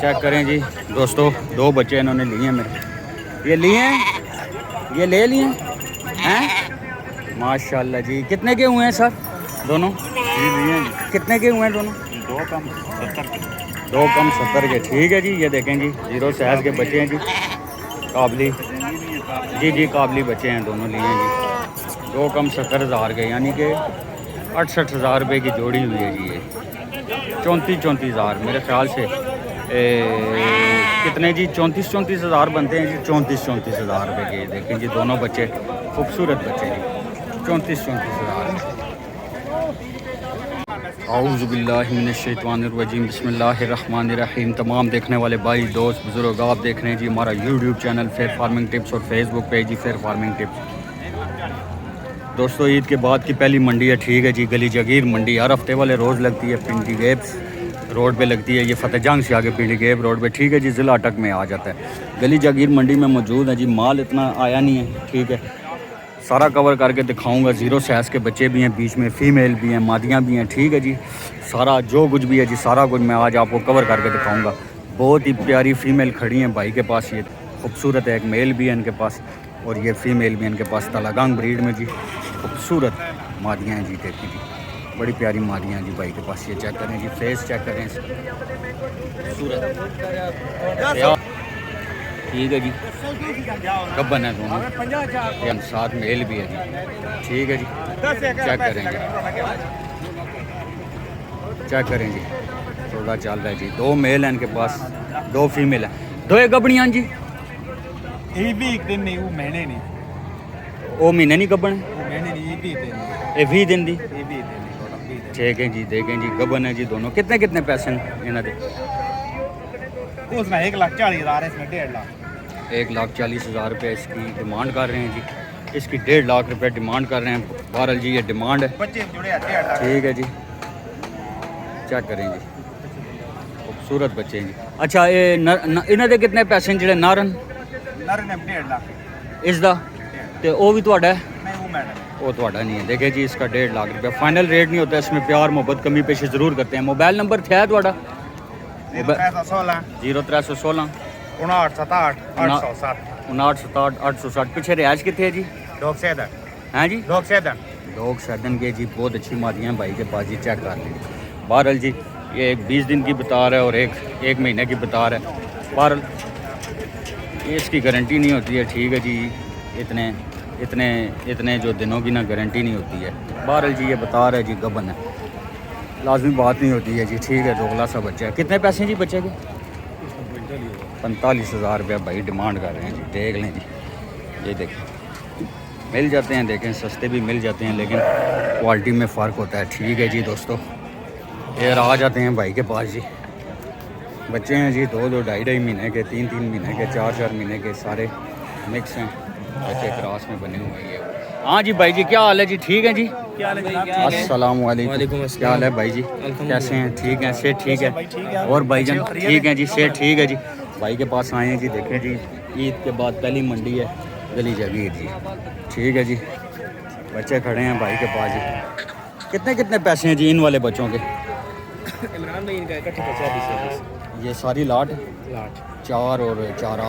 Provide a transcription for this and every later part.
Check करें जी दोस्तों, 2 बच्चे इन्होंने लिए हैं मेरे। ये लिए हैं, ये ले लिए हैं माशाल्लाह जी। कितने के हुए हैं सर दोनों? जी लिए हैं। कितने के हुए हैं दोनों? 2 कम 70 के। 2 कम 70 के। ठीक है जी। ये देखें जी, 0 साइज़ के बच्चे हैं जी, काबली जी जी काबली बच्चे हैं, दोनों लिए हैं जी। 2 कम 70,000 के, यानी कि 68,000 रुपये की जोड़ी हुई है जी। ये 34,000 मेरे ख्याल से कितने जी 34,000 बनते हैं जी। 34,000 रुपये के देखें जी, दोनों बच्चे खूबसूरत बच्चे जी। 34,000। औज़ु बिल्लाहि मिनश्शैतानिर्रजीम, बिस्मिल्लाहिर्रहमानिर्रहीम। तमाम देखने वाले भाई दोस्त बुजुर्ग, आप देख रहे हैं जी हमारा YouTube channel fair farming tips और फेसबुक पेज जी फेयर फार्मिंग टिप्स। दोस्तों ईद के बाद की पहली मंडी है, ठीक है जी। गली जागीर मंडी हर हफ्ते वाले रोज़ लगती है, पिंडी गेब्स रोड पे लगती है। ये फतेह जंग से आगे पिंडी गेब रोड पे, ठीक है जी, ज़िला अटक में आ जाता है। गली जागीर मंडी में मौजूद है जी। माल इतना आया नहीं है, ठीक है, सारा कवर करके दिखाऊंगा। 0 साइज़ के बच्चे भी हैं, बीच में फ़ीमेल भी हैं, मादियाँ भी हैं, ठीक है जी। सारा जो कुछ भी है जी, सारा कुछ मैं आज आपको कवर करके दिखाऊंगा। बहुत ही प्यारी फ़ीमेल खड़ी हैं भाई के पास, ये खूबसूरत है। एक मेल भी है इनके पास और ये फ़ीमेल भी है इनके पास, तलागंग ब्रीड में जी। खूबसूरत मादियाँ हैं जी, देखिए जी, बड़ी प्यारी मादियाँ हैं जी भाई के पास। ये चेक करें जी, फेस चेक करें, खूबसूरत, ठीक है जी। गब्बन है दोनों, ये साथ मेल भी है जी, ठीक है जी। चेक करेंगे, चेक करें जी, थोड़ा चल रहा है जी। 2 मेल हैं इनके पास, 2 फीमेल हैं। 2 गब्बनियाँ जी। ये भी एक दिन नहीं, वो महीने नहीं, वो महीने नहीं गब्बन है, वो महीने नहीं, ये भी दिन नहीं, ये 20 दिन दी। ये भी दिन नहीं, थोड़ा भी दिन। ठीक है जी, देखें जी, गब्बन है जी दोनों। कितने कितने पैसे हैं इन्हों के? उसमें 1,40,000 है, इसमें 1.5 लाख। 1,40,000 रुपये इसकी डिमांड कर रहे हैं जी। इसकी 1.5 लाख रुपये डिमांड कर रहे हैं। बहरहाल जी ये डिमांड है, बच्चे जुड़े हैं 1.5 लाख। ठीक है जी। चेक करें जी, खूबसूरत बच्चे हैं जी। अच्छा ये इन्हों के कितने पैसे हैं जेह्ड़े नारन नर ने 1.5 लाख। इसका? तो वो भी तुहाडा है? नहीं, वो मैडम वो तुहाडा नहीं है। देखे जी, इसका 1.5 लाख रुपये फाइनल रेट नहीं होता, इसमें प्यार मोहब्बत कमी पेशी ज़रूर करते हैं। मोबाइल नंबर थे तुहाडा? 0316 0316 59 67 807 59 67 860। पीछे रिहायश कितने है जी? डॉग सैदन। हैं जी? डॉग सैदन। लोग सैदन के जी, बहुत अच्छी मादियाँ भाई के पास जी, चेक कर लें। बहरहाल जी ये एक 20 दिन की बता रहा है और एक महीने की बता रहा है। बहरहाल ये इसकी गारंटी नहीं होती है, ठीक है जी। इतने जो दिनों की ना गारंटी नहीं होती है। बहरहाल जी ये बता रहा है जी, गबन है, लाजमी बात नहीं होती है जी, ठीक है। दोगला सा बच्चा है। कितने पैसे हैं जी बच्चे के? 45,000 रुपया भाई डिमांड कर रहे हैं जी। देख लें जी, ये देखें, मिल जाते हैं, देखें सस्ते भी मिल जाते हैं, लेकिन क्वालिटी में फ़र्क होता है, ठीक है जी। दोस्तों ये आ जाते हैं भाई के पास जी। बच्चे हैं जी 2-2 2.5-2.5 महीने के, 3-3 महीने के, 4-4 महीने के, सारे मिक्स हैं बच्चे, क्रॉस में बने हुए हैं ये। हाँ जी भाई जी, क्या हाल है जी? ठीक है जी, अस्सलाम वालेकुम। क्या हाल है भाई जी, कैसे हैं? ठीक है, सेठ ठीक है? और भाईजान ठीक है जी, सेठ ठीक है जी। भाई के पास आए हैं जी, देखें जी, ईद के बाद पहली मंडी है गली जागीर जी, ठीक है जी। बच्चे खड़े हैं भाई के पास जी। कितने कितने पैसे हैं जी इन वाले बच्चों के? इमरान भाई इनका इकट्ठे 50 ये सारी लाट 4 और 4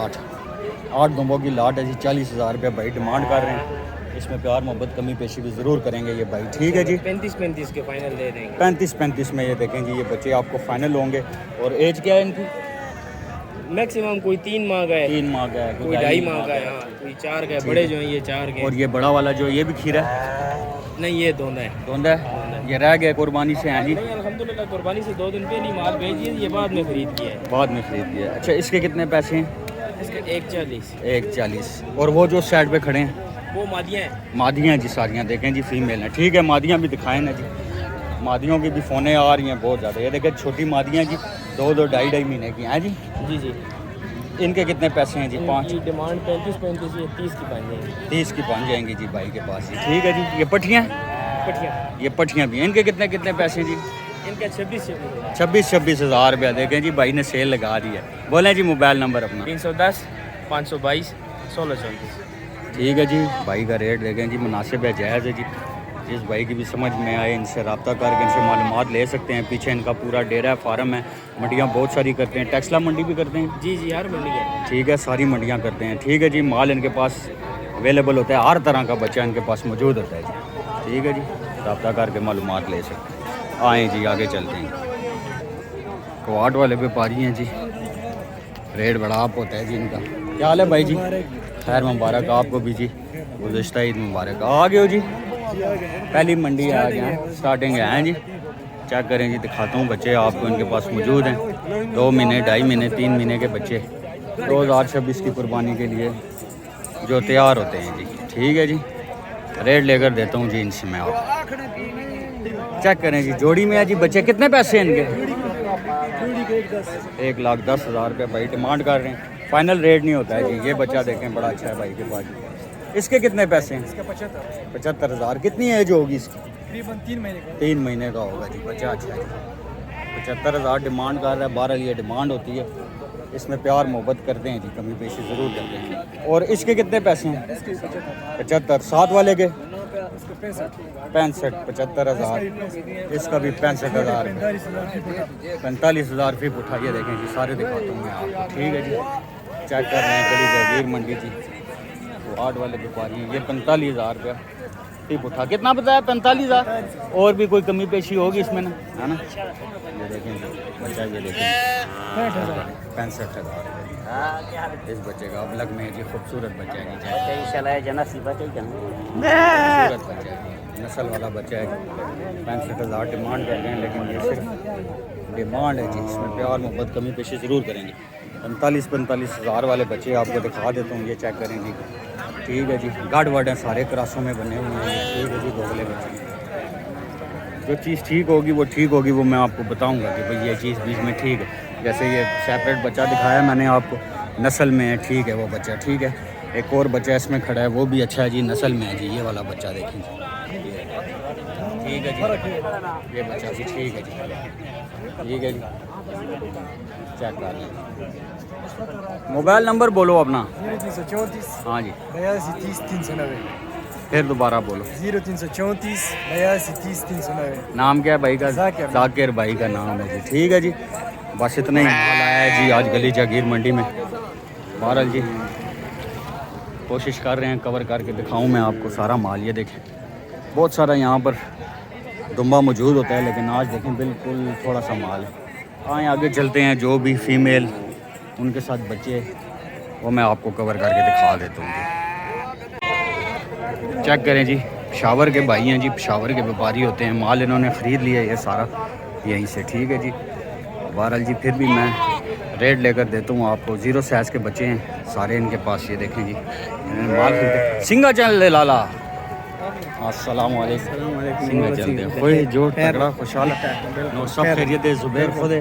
8 गंबों की लाट है जी। 40,000 रुपये भाई डिमांड कर रहे हैं। इसमें प्यार मोहब्बत कमी पेशी भी ज़रूर करेंगे ये भाई, ठीक है जी। 35 के फाइनल दे देंगे। 35 में ये देखें जी, ये बच्चे आपको फाइनल होंगे। और एज क्या है इनकी? मैक्सिमम कोई 3 माह का है, 3 माह का है, कोई 2.5 माह का है, हाँ, कोई 4 का है। बड़े जो हैं ये 4 के। और ये बड़ा वाला जो ये भी खीरा है? नहीं, ये दोनों है। दोंदा है, ये रह गया कुर्बानी से हैं जी? नहीं, अल्हम्दुलिल्लाह कुर्बानी से 2 दिन पहले माल भेजिए, ये बाद में खरीद किया है। बाद में खरीद लिया। अच्छा इसके कितने पैसे हैं? इसके 140। 140। और वो जो साइड पे खड़े हैं वो मादियाँ हैं। मादियाँ जी, सारियाँ देखें जी, फीमेल हैं, ठीक है। मादियाँ भी दिखाएं ना जी, मादियों की भी फ़ोनें आ रही हैं बहुत ज़्यादा। ये देखें छोटी मादियाँ जी, 2-2 2.5-2.5 महीने की हैं जी। जी जी। इनके कितने पैसे हैं जी? 5 डिमांड 35 ये 30 की बन जाएगी। 30 की बन जाएंगी जी भाई के पास जी, ठीक है जी। ये पट्टियाँ, पटिया ये पट्टियाँ भी हैं, इनके कितने कितने पैसे जी? इनका 26 26,000 रुपया। देखें जी भाई ने सेल लगा दी है। बोलें जी मोबाइल नंबर अपना? 310 522 1634। ठीक है जी। भाई का रेट देखें जी, मुनासिब है, जायज़ है जी, जिस भाई की भी समझ में आए इनसे रब्ता करके इनसे मालूमात ले सकते हैं। पीछे इनका पूरा डेरा है, फार्म है, मंडियाँ बहुत सारी करते हैं। टेक्सला मंडी भी करते हैं? जी जी, हर मंडी है। ठीक है, सारी मंडियाँ करते हैं। ठीक है जी, माल इनके पास अवेलेबल होता है, हर तरह का बच्चा इनके पास मौजूद होता है जी। ठीक है जी, रब्ता करके मालूमात ले सकते हैं। आएँ जी, आगे चलते हैं। क्वाड वाले व्यापारी हैं जी, रेट बड़ा आप होता है जी इनका। क्या हाल है भाई जी? खैर मुबारक आपको भी जी, गुज़श्ता ईद मुबारक। आ गए हो जी? पहली मंडी आ गए हैं, स्टार्टिंग है हैं जी। चेक करें जी, दिखाता हूँ बच्चे आपको इनके पास मौजूद हैं। 2 महीने 2.5 महीने 3 महीने के बच्चे 2026 की कुर्बानी के लिए जो तैयार होते हैं जी। ठीक है जी, रेट लेकर देता हूँ जी इनसे मैं आपको। चेक करें जी, जोड़ी में है जी बच्चे। कितने पैसे हैं इनके? 1,10,000 रुपये भाई डिमांड कर रहे हैं। फाइनल रेट नहीं होता है जी। ये बच्चा देखें, बड़ा अच्छा है भाई के पास जी। इसके कितने पैसे हैं? 75,000। कितनी एज होगी इसकी? तकरीबन 3 महीने का होगा जी। बच्चा अच्छा है। 75,000 डिमांड कर रहा है। 12 ये डिमांड होती है। इसमें प्यार मोहब्बत करते हैं जी, कमी पेशी ज़रूर करते हैं। और इसके कितने पैसे हैं? 75। साथ वाले के 65। 75,000। इसका भी 65,000। 45,000 फीट उठा। ये देखें जी, सारे दिखाता हूँ मैं आपको। ठीक है जी, चेक कर रहे हैं गली जागीर मंडी जी। तो 8 वाले व्यापारी हैं। ये 45,000 रुपया फीट उठा। कितना बताया? 45,000। और भी कोई कमी पेशी होगी इसमें ना, है ना? ये देखें जी बच्चा, ये देखें 65,000 इस बच्चे का। अब लग में जी, खूबसूरत बच्चा है जी, खूबसूरत बच्चा है, नस्ल वाला बच्चा है। 65,000 डिमांड कर रहे हैं, लेकिन ये सिर्फ डिमांड है जी। इसमें प्यार मोहब्बत कमी पेशी ज़रूर करेंगे। 45,000 वाले बच्चे आपको दिखा देता हूँ। ये चेक करें जी। ठीक है जी, गार्ड वार्ड हैं, सारे क्रासों में बने हुए हैं। ठीक है जी, दोगले बच्चे। जो चीज़ ठीक होगी वो ठीक होगी, वो मैं आपको बताऊंगा कि भाई ये चीज़ बीच में ठीक है। जैसे ये सेपरेट बच्चा दिखाया मैंने आपको, नस्ल में है, ठीक है वो बच्चा। ठीक है, एक और बच्चा इसमें खड़ा है, वो भी अच्छा है जी, नस्ल में है जी। ये वाला बच्चा देखें जी, ठीक है जी, ये बच्चा भी ठीक है जी। ठीक है जी, चेक कर लें। मोबाइल नंबर बोलो अपना। 0334 हाँ जी, 82 30 390। फिर दोबारा बोलो। 0334 82 30 390। नाम क्या है भाई का? जाकिर। जाकिर भाई का नाम है जी। ठीक है जी, बस इतना ही माल आया है जी आज गली जागीर मंडी में। बहरहाल जी, कोशिश कर रहे हैं कवर करके दिखाऊं मैं आपको सारा माल। ये देखें, बहुत सारा यहाँ पर दुम्बा मौजूद होता है, लेकिन आज देखें बिल्कुल थोड़ा सा माल है। आए आगे चलते हैं, जो भी फीमेल उनके साथ बच्चे, वो मैं आपको कवर करके दिखा देता हूँ जी। चेक करें जी, पेशावर के भाई हैं जी, पेशावर के व्यापारी होते हैं। माल इन्होंने ख़रीद लिया ये सारा यहीं से। ठीक है जी, बहरहाल जी फिर भी मैं रेट लेकर देता हूँ आपको। 0 साइज़ के बच्चे हैं सारे इनके पास। ये देखें जी, इन्होंने माल खरीदे। सिंगा चैनल ले लाला। अस्सलाम वालेकुम। सिंगा चलते हैं कोई जो तगड़ा खुशहाल और सब खैरियत है। ज़ुबैर खुद है।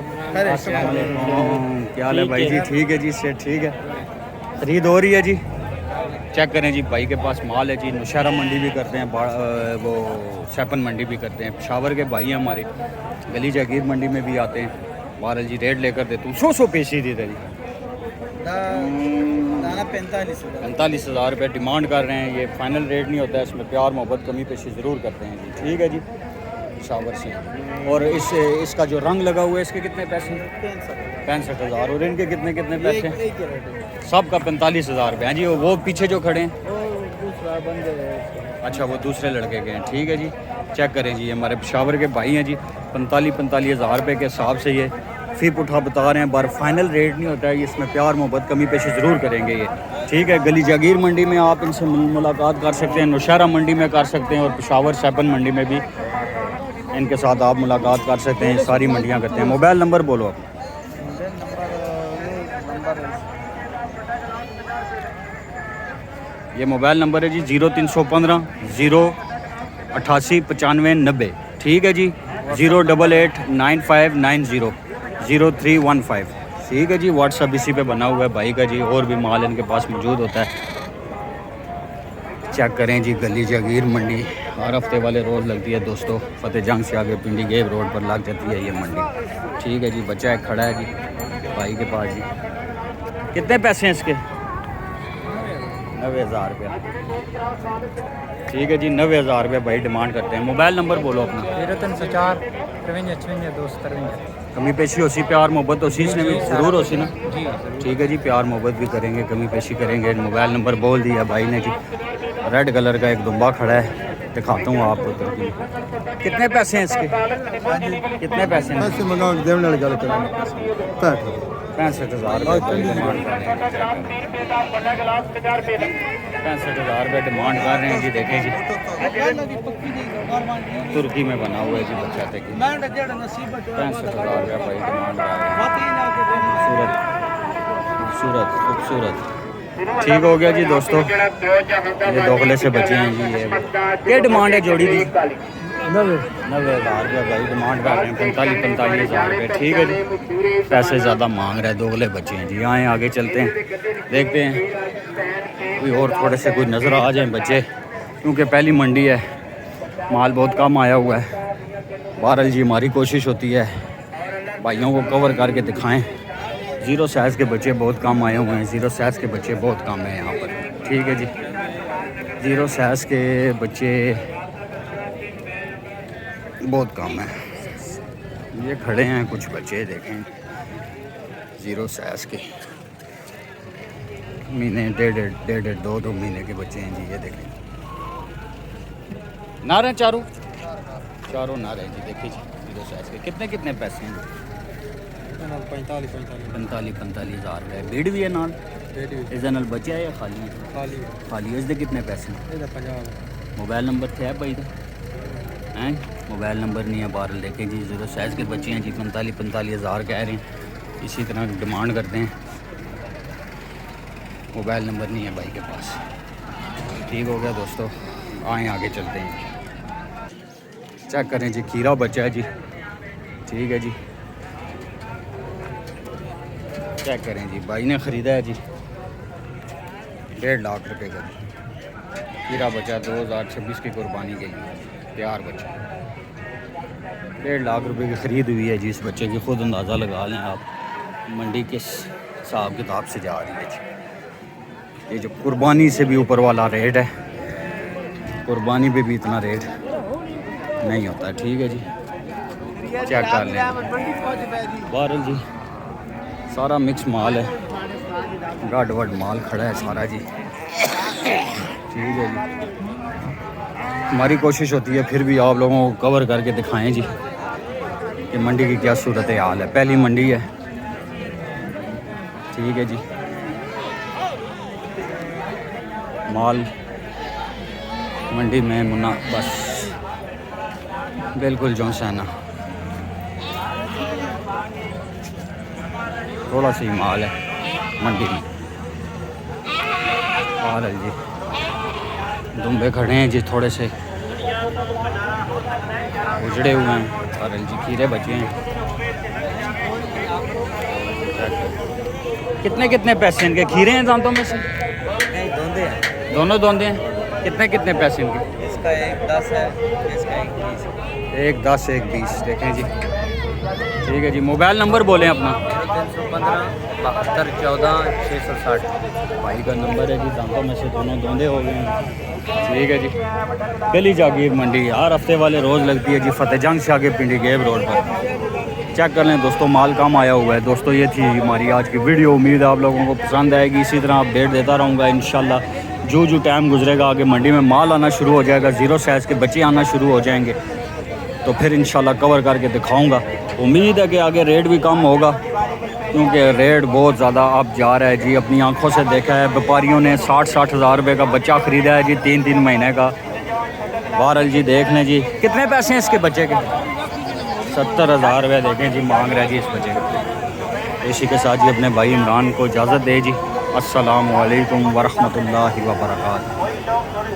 अस्सलाम वालेकुम, क्या हाल है भाई जी? ठीक है जी, से ठीक है। खरीद हो रही है जी। चेक करें जी, भाई के पास माल है जी। नौशहरा मंडी भी करते हैं, वो सैपन मंडी भी करते हैं। पेशावर के भाई हैं हमारे, गली जागीर मंडी में भी आते हैं। बहरहाल जी रेट लेकर देता हूँ। 100 पेशी दी जी। 45,000 रुपये डिमांड कर रहे हैं। ये फाइनल रेट नहीं होता है, इसमें प्यार मोहब्बत कमी पेशी ज़रूर करते हैं जी। ठीक है जी, पेशावर से। और इसका जो रंग लगा हुआ है, इसके कितने पैसे? 65,000। और इनके कितने कितने पैसे? सब का 45,000 रुपये हैं जी। वो पीछे जो खड़े हैं, अच्छा वो दूसरे लड़के के हैं। ठीक है जी, चेक करें जी, हमारे पेशावर के भाई हैं जी। 45,000 रुपये के हिसाब से ये फ़ी पुठा बता रहे हैं। बार फाइनल रेट नहीं होता है, इसमें प्यार मोहब्बत कमी पेशी ज़रूर करेंगे ये। ठीक है, गली जागीर मंडी में आप इनसे मुलाकात कर सकते हैं, नौशहरा मंडी में कर सकते हैं, और पेशावर सैपन मंडी में भी इनके साथ आप मुलाकात कर सकते हैं। सारी मंडियाँ करते हैं। मोबाइल नंबर बोलो आप। ये मोबाइल नंबर है जी 0315 088 95 90। ठीक है जी, 0889590 0315। ठीक है जी, व्हाट्सअप इसी पे बना हुआ है भाई का जी। और भी माल इनके पास मौजूद होता है। चेक करें जी, गली जागीर मंडी हर हफ्ते वाले रोज़ लगती है दोस्तों। फतेह जंग से आगे पिंडी गेब रोड पर लग जाती है ये मंडी। ठीक है जी, बच्चा एक खड़ा है जी भाई के पास जी। कितने पैसे हैं इसके? 90,000 रुपया। ठीक है जी, 90,000 रुपये भाई डिमांड करते हैं। मोबाइल नंबर बोलो अपना। 1304 53 253। कमी पेशी होसी, प्यार मोहब्बत होसी, इसने भी ज़रूर होसी ना। जी ठीक है जी, प्यार मोहब्बत भी करेंगे, कमी पेशी करेंगे। मोबाइल नंबर बोल दिया भाई ने जी। रेड कलर का एक दुम्बा खड़ा है, दिखाता हूँ आपको तुर्की। कितने पैसे हैं इसके? कितने पैसे हैं? पैसे मंगाओ देने वाली गल करें 65,000 रुपये डिमांड कर रहे हैं। 65,000 रुपये डिमांड कर रहे हैं जी। देखें जी, तुर्की में बना हुआ है जी बच्चा तक। 65,000 रुपया भाई डिमांड कर रहे हैं। खूबसूरत खूबसूरत। ठीक हो गया जी दोस्तों, ये दोगले से बचे हैं जी। ये क्या डिमांड है जोड़ी दी? 90,000 रुपये भाई डिमांड कर रहे हैं। 45,000 रुपये। ठीक है जी, पैसे ज़्यादा मांग रहे हैं, दोगले बचे हैं जी। आए आगे चलते हैं, देखते हैं कोई और थोड़े से कोई नज़र आ जाए बच्चे, क्योंकि पहली मंडी है, माल बहुत कम आया हुआ है। बहरहाल जी हमारी कोशिश होती है भाइयों को कवर करके दिखाएं। ज़ीरो साइज़ के बच्चे बहुत कम आए हुए हैं, ज़ीरो साइज़ के बच्चे बहुत कम हैं यहाँ पर। ठीक है जी, ज़ीरो साइज़ के बच्चे बहुत कम हैं। ये खड़े हैं कुछ बच्चे, देखें ज़ीरो साइज़ के, महीने डेढ़ 2 महीने के बच्चे हैं जी। ये देखें, ना रहे चारों ना रहे जी। देखिए जी, ज़ीरो साइज़ के कितने कितने पैसे हैं? 45,000 रुपये। भीड़ भी है नाल, इसके नाल बच्चा है या खाली है? खाली है। इसके कितने पैसे हैं? मोबाइल नंबर थे है भाई का हैं? मोबाइल नंबर नहीं है। बाहर देखें जी, ज़ीरो साइज़ के बच्चे हैं जी। 45,000 कह रहे हैं, इसी तरह डिमांड करते हैं। मोबाइल नंबर नहीं है भाई के पास। ठीक हो गया दोस्तों, आए आगे चलते हैं। चेक करें जी, खीरा बच्चा है जी। ठीक है जी, चेक करें जी, भाई ने ख़रीदा है जी 1.5 लाख रुपए का खीरा बच्चा। 2026 की कुर्बानी के लिए तैयार बच्चा। 1.5 लाख रुपए की ख़रीद हुई है जी इस बच्चे की। ख़ुद अंदाज़ा लगा लें आप, मंडी किस हिसाब किताब से जा रही है जी। ये जो कुर्बानी से भी ऊपर वाला रेट है, कुर्बानी पे भी इतना रेट नहीं होता। ठीक है जी, चेक कर लें। बहरहाल जी सारा मिक्स माल है, गड वड माल खड़ा है सारा जी। ठीक है जी, हमारी कोशिश होती है फिर भी आप लोगों को कवर करके दिखाएं जी कि मंडी की क्या सूरत हाल है। पहली मंडी है। ठीक है जी, माल मंडी में मुन्ना बस बिल्कुल जो सहना थोड़ा सा ही माल है मंडी में। हाल है जी, दुम्बे खड़े हैं जी, थोड़े से उजड़े हुए हैं। हाल जी, खीरे बचे हैं। कितने कितने पैसे इनके? खीरे हैं दांतों में से? नहीं, दोंदे हैं। दोनों दोंदे हैं। कितने कितने पैसे इनके? इसका 110 है, इसका 120। 110 120। देखें जी। ठीक है जी, मोबाइल नंबर बोलें अपना। 0315 72 14 660। भाई का नंबर है जी, दांतों में से दोनों दोंदे हो गए हैं। ठीक है जी, गली जागीर मंडी हर हफ्ते वाले रोज़ लगती है जी, फतेहजंग से आगे पिंडी गेब रोड पर। चेक कर लें दोस्तों, माल कम आया हुआ है। दोस्तों ये थी हमारी आज की वीडियो, उम्मीद है आप लोगों को पसंद आएगी। इसी तरह अपडेट देता रहूँगा इंशाल्लाह। जो टाइम गुजरेगा आगे मंडी में माल आना शुरू हो जाएगा, ज़ीरो साइज़ के बच्चे आना शुरू हो जाएंगे, तो फिर इंशाल्लाह कवर करके दिखाऊँगा। उम्मीद है कि आगे रेट भी कम होगा, क्योंकि रेट बहुत ज़्यादा अब जा रहा है जी। अपनी आंखों से देखा है, व्यापारियों ने 60-60 हज़ार रुपये का बच्चा ख़रीदा है जी, 3-3 महीने का। बहरहाल जी देख लें जी, कितने पैसे हैं इसके बच्चे के? 70,000 रुपये देखें जी मांग रहा है जी इस बच्चे को। इसी के साथ जी अपने भाई इमरान को इजाज़त दे जी। अस्सलामु अलैकुम वरहमतुल्लाहि वबरकातुहू।